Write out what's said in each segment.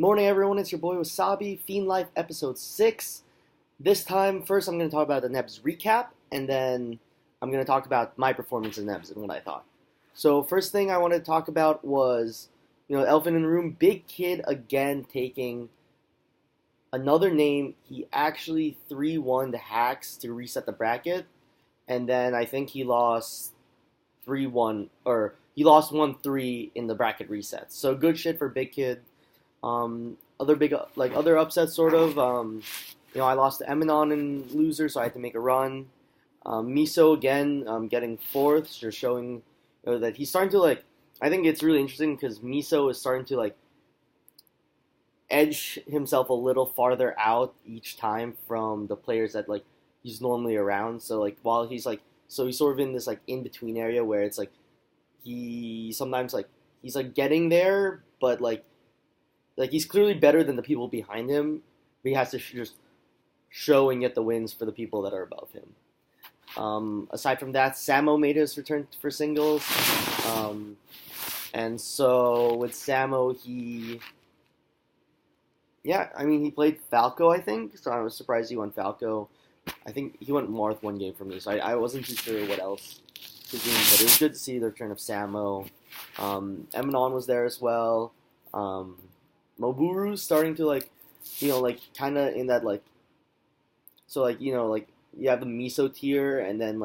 Morning, everyone. It's your boy Wasabi, Fiend Life episode 6. This time, first, I'm going to talk about the Nebs recap, and then I'm going to talk about my performance in Nebs and what I thought. So, first thing I wanted to talk about was, Elephant in the Room, Big Kid again taking another name. He actually 3-1 the hacks to reset the bracket, and then I think he lost 3-1, or he lost 1-3 in the bracket reset. So, good shit for Big Kid. Other upsets, sort of. I lost to Eminon in loser, so I had to make a run. Miso again, getting fourth, just showing that he's starting to I think it's really interesting because Miso is starting to edge himself a little farther out each time from the players that he's normally around. So while he's he's sort of in this in between area where it's he sometimes he's getting there, but he's clearly better than the people behind him, but he has to just show and get the wins for the people that are above him. Aside from that, Samo made his return for singles. And so with Samo, he played Falco, I think, so I was surprised he won Falco. I think he went Marth one game for me, so I wasn't too sure what else to do, but it was good to see the return of Samo. Eminon was there as well. Moburu's starting to kind of in that you have the Miso tier, and then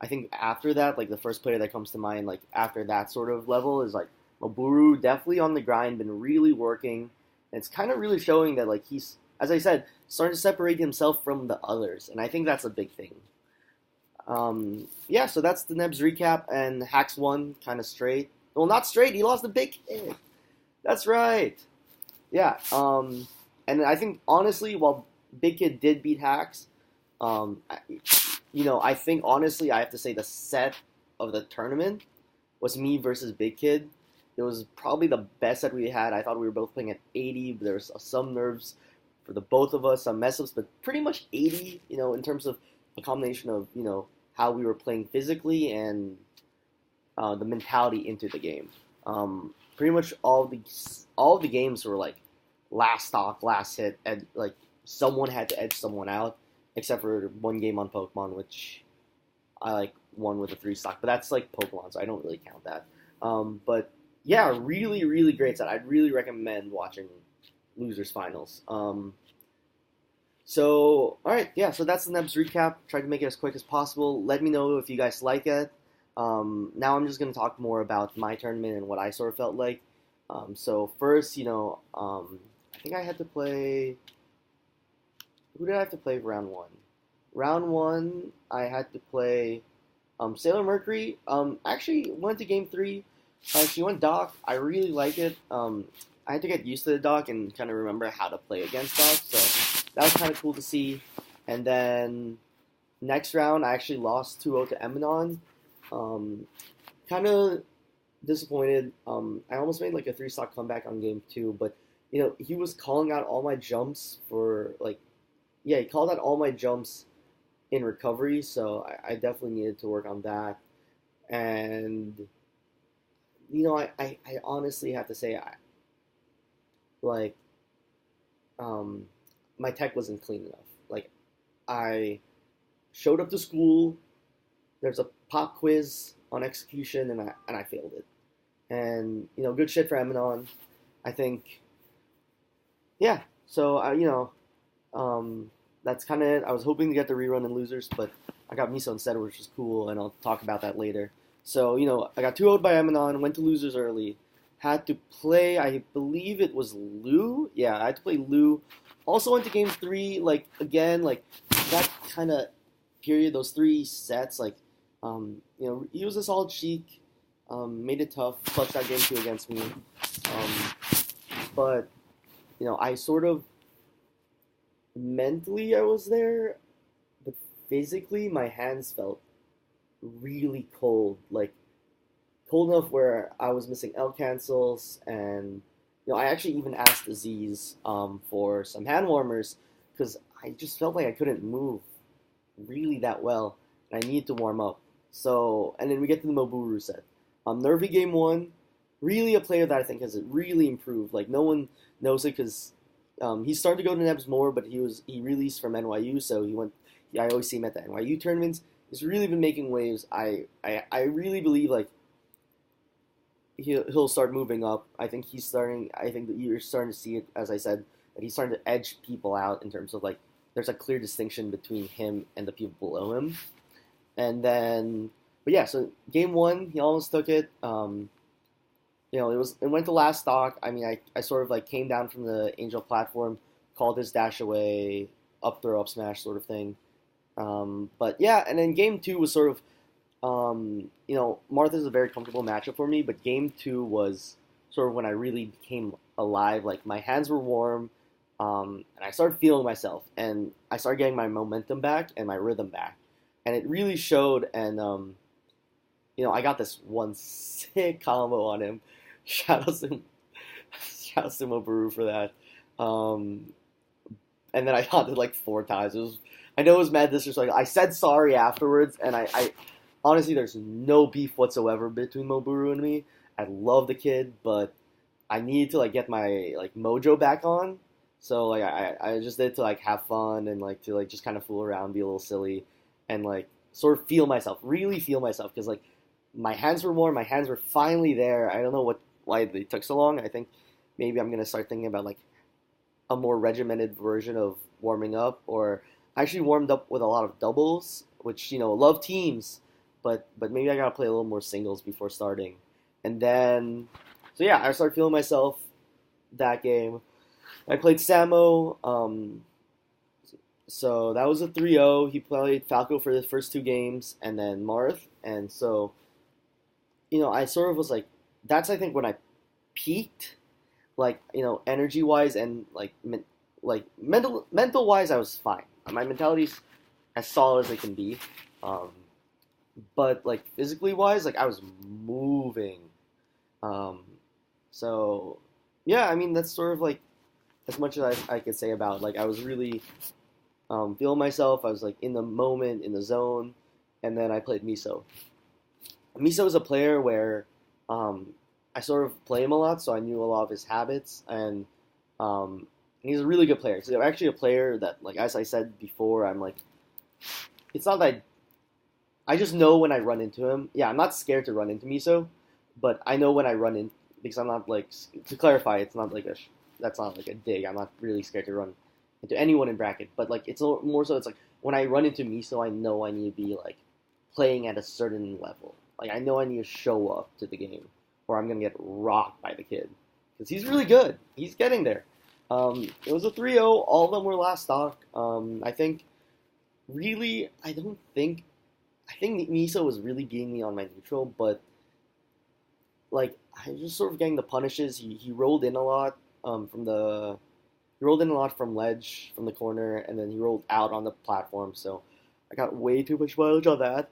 I think after that the first player that comes to mind after that sort of level is Moburu, definitely on the grind, been really working, and it's kind of really showing that he's, as I said, starting to separate himself from the others, and I think that's a big thing. So that's the Nebs recap, and Hacks won kind of straight. Well, not straight, he lost the Big Kid. That's right. Yeah, and I think, honestly, while Big Kid did beat Hacks, I think, honestly, I have to say the set of the tournament was me versus Big Kid. It was probably the best set we had. I thought we were both playing at 80, but there was some nerves for the both of us, some mess-ups, but pretty much 80, in terms of a combination of, how we were playing physically and the mentality into the game. Pretty much all of the games were last stock, last hit, and someone had to edge someone out, except for one game on Pokemon, which I won with a 3-stock, but that's Pokemon, so I don't really count that. But yeah, really, really great set. I'd really recommend watching Losers Finals. So that's the Nebs recap. Tried to make it as quick as possible. Let me know if you guys like it. Now I'm just going to talk more about my tournament and what I sort of felt like. So first, I think I had to play... Who did I have to play for round one? Round one, I had to play Sailor Mercury. Actually went to game 3. She went Doc. I really like it. I had to get used to the Doc and kind of remember how to play against Doc. So that was kind of cool to see. And then next round, I actually lost 2-0 to Eminon. Kind of disappointed. I almost made a 3-stock comeback on game 2, but he was calling out all my jumps for he called out all my jumps in recovery, so I definitely needed to work on that. And I honestly have to say my tech wasn't clean enough. I showed up to school, there's a pop quiz on execution, and I failed it. And good shit for Eminon, I think. Yeah, so that's kind of it. I was hoping to get the rerun in Losers, but I got Miso instead, which was cool, and I'll talk about that later. So, I got 2-0'd by Eminon, went to Losers early, had to play, I believe it was Lou? Yeah, I had to play Lou. Also went to game 3, again, that kind of period, those 3 sets, he was a solid Sheik, made it tough, clutched that game 2 against me. But, I sort of, mentally I was there, but physically my hands felt really cold, cold enough where I was missing L cancels, and I actually even asked Aziz for some hand warmers because I just felt like I couldn't move really that well, and I needed to warm up. So, and then we get to the Moburu set. Nervy game 1, really a player that I think has really improved. Like no one knows it because he's starting to go to Nebs more, but he released from NYU, so he went. I always see him at the NYU tournaments. He's really been making waves. I really believe like he'll start moving up. I think he's starting. I think that you're starting to see it, as I said, that he's starting to edge people out in terms of like there's a clear distinction between him and the people below him. And then, but yeah, so game one he almost took it. It went to last stock. I mean, I sort of like came down from the Angel platform, called his dash away, up throw, up smash sort of thing. But yeah, and then game two was sort of, Martha's a very comfortable matchup for me, but game two was sort of when I really became alive. Like my hands were warm, and I started feeling myself, and I started getting my momentum back and my rhythm back, and it really showed. And I got this one sick combo on him. Shout out to Mobaru for that. And then I got it like 4 times. I know it was mad disrespectful. I said sorry afterwards, and I honestly, there's no beef whatsoever between Mobaru and me. I love the kid, but I need to like get my like mojo back on. So like I just did to like have fun and like to like just kind of fool around, be a little silly, and like sort of feel myself, really feel myself, because like my hands were warm, my hands were finally there. I don't know why they took so long. I think maybe I'm gonna start thinking about like a more regimented version of warming up, or I actually warmed up with a lot of doubles, which love teams, but maybe I gotta play a little more singles before starting. And then so yeah, I started feeling myself that game. I played Samo, so that was a 3-0. He played Falco for the first 2 games, and then Marth, and so I sort of was like, that's I think when I peaked, like energy wise and like mental wise, I was fine. My mentality's as solid as it can be, but like physically wise, like I was moving. So yeah, I mean that's sort of like as much as I could say about like I was really feeling myself. I was like in the moment, in the zone, and then I played Miso. Miso is a player where I sort of play him a lot, so I knew a lot of his habits, and he's a really good player. So actually a player that, like as I said before, I'm like, it's not that I just know when I run into him. Yeah, I'm not scared to run into Miso, but I know when I run in because I'm not like, to clarify, it's not like that's not like a dig. I'm not really scared to run into anyone in bracket, but like it's more so it's like when I run into Miso, I know I need to be like playing at a certain level. Like I know I need to show up to the game, or I'm gonna get rocked by the kid because he's really good. He's getting there. It was a 3-0. All of them were last stock. I think really, I think Miso was really beating me on my neutral, but like I was just sort of getting the punishes. He rolled in a lot he rolled in a lot from ledge from the corner, and then he rolled out on the platform. So I got way too much mileage on that.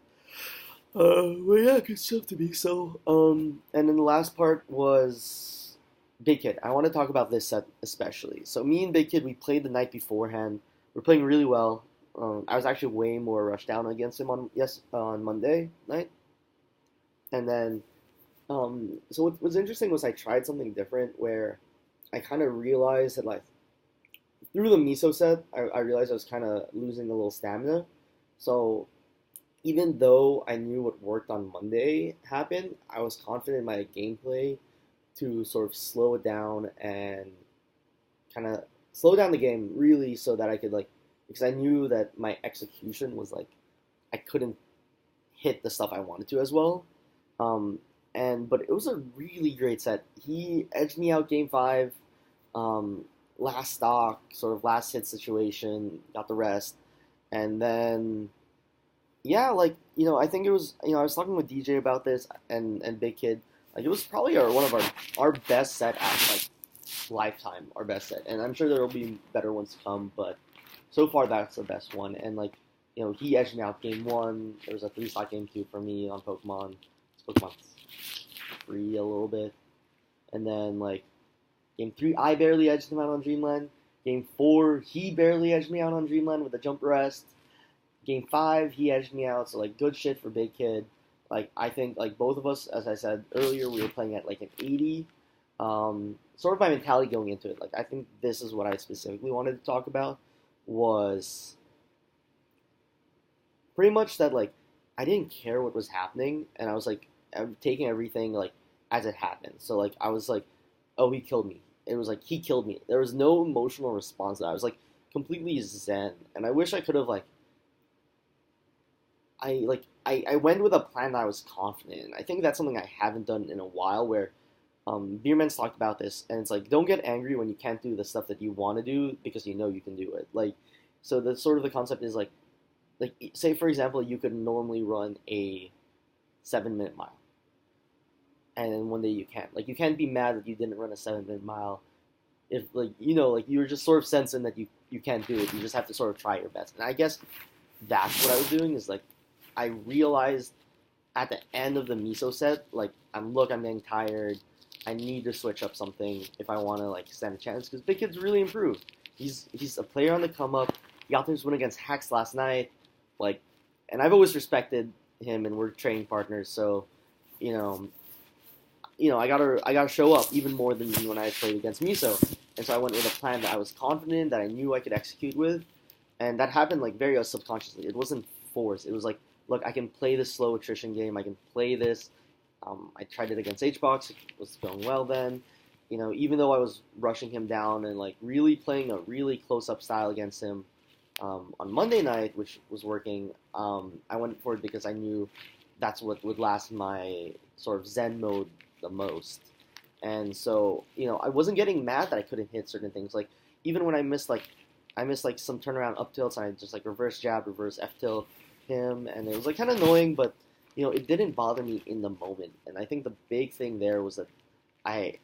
But yeah, good stuff to be so. And then the last part was Big Kid. I want to talk about this set especially. So me and Big Kid, we played the night beforehand. We're playing really well. I was actually way more rushed down against him on Monday night. And then, so what was interesting was I tried something different where I kind of realized that like through the Miso set, I realized I was kind of losing a little stamina. So even though I knew what worked on Monday happened, I was confident in my gameplay to sort of slow it down and kind of slow down the game really so that I could like, because I knew that my execution was like, I couldn't hit the stuff I wanted to as well. But it was a really great set. He edged me out game 5, last stock, sort of last hit situation, got the rest. And then, yeah, like, I think it was, I was talking with DJ about this and Big Kid. Like, it was probably one of our best set at, like, lifetime, our best set. And I'm sure there will be better ones to come, but so far that's the best one. And, like, he edged me out game 1. There was a 3-slot game 2 for me on Pokemon. Pokemon's free a little bit. And then, like, game 3, I barely edged him out on Dreamland. Game 4, he barely edged me out on Dreamland with a jump rest. Game 5, he edged me out, so, like, good shit for Big Kid. Like I think like both of us, as I said earlier, we were playing at like an 80. Sort of my mentality going into it. Like I think this is what I specifically wanted to talk about was pretty much that like I didn't care what was happening, and I was like I'm taking everything like as it happened. So like I was like, oh, he killed me. It was like he killed me. There was no emotional response to that. I was like completely zen, and I wish I could have like I went with a plan that I was confident in. I think that's something I haven't done in a while. Where Beerman's talked about this, and it's like don't get angry when you can't do the stuff that you want to do because you know you can do it. Like so the sort of the concept is like say for example you could normally run a 7 minute mile, and then one day you can't. Like you can't be mad that you didn't run a 7 minute mile if like you know like you're just sort of sensing that you can't do it. You just have to sort of try your best. And I guess that's what I was doing is like I realized at the end of the miso set like I'm getting tired. I need to switch up something if I want to like stand a chance because Big Kid's really improved. He's a player on the come up. He got this win against Hex last night, like, and I've always respected him, and we're training partners. So, you know, I gotta show up even more than when I played against Miso. And so I went with a plan that I was confident that I knew I could execute with, and that happened like very subconsciously. It wasn't forced. It was like, look, I can play this slow attrition game. I can play this. I tried it against HBox. It was going well then. You know, even though I was rushing him down and like really playing a really close-up style against him on Monday night, which was working, I went for it because I knew that's what would last my sort of Zen mode the most. And so, you know, I wasn't getting mad that I couldn't hit certain things. Like even when I missed like some turnaround up tilts, and I just like reverse jab, reverse F tilt him, and it was like kind of annoying, but you know, it didn't bother me in the moment. And I think the big thing there was that I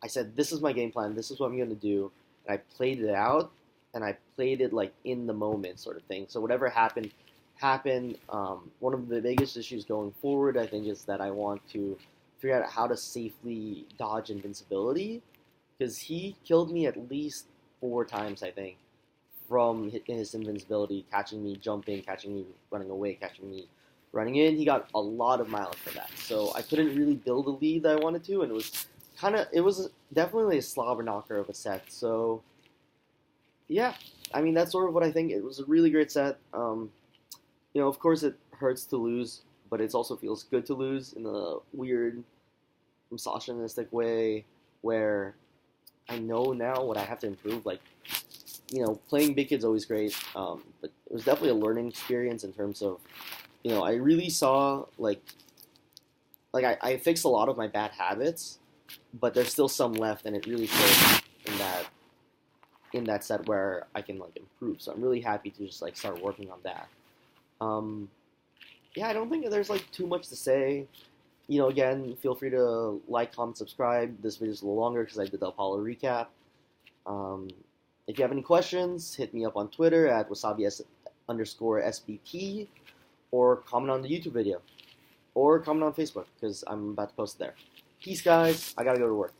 said, this is my game plan, this is what I'm going to do, and I played it out, and I played it like in the moment sort of thing. So whatever happened, happened. One of the biggest issues going forward, I think, is that I want to figure out how to safely dodge invincibility, because he killed me at least 4 times, I think, from his invincibility, catching me jumping, catching me running away, catching me running in. He got a lot of mileage for that. So I couldn't really build a lead that I wanted to, and it was definitely a slobber knocker of a set. So yeah, I mean, that's sort of what I think. It was a really great set. You know, of course it hurts to lose, but it also feels good to lose in a weird misogynistic way where I know now what I have to improve. Like, you know, playing Big Kid's always great, but it was definitely a learning experience in terms of, you know, I really saw, like I fixed a lot of my bad habits, but there's still some left, and it really showed in that set where I can, like, improve. So I'm really happy to just, like, start working on that. Yeah, I don't think there's, like, too much to say. You know, again, feel free to like, comment, subscribe. This video's a little longer because I did the Apollo recap. If you have any questions, hit me up on Twitter at wasabi_SBP, or comment on the YouTube video, or comment on Facebook, because I'm about to post it there. Peace, guys. I gotta go to work.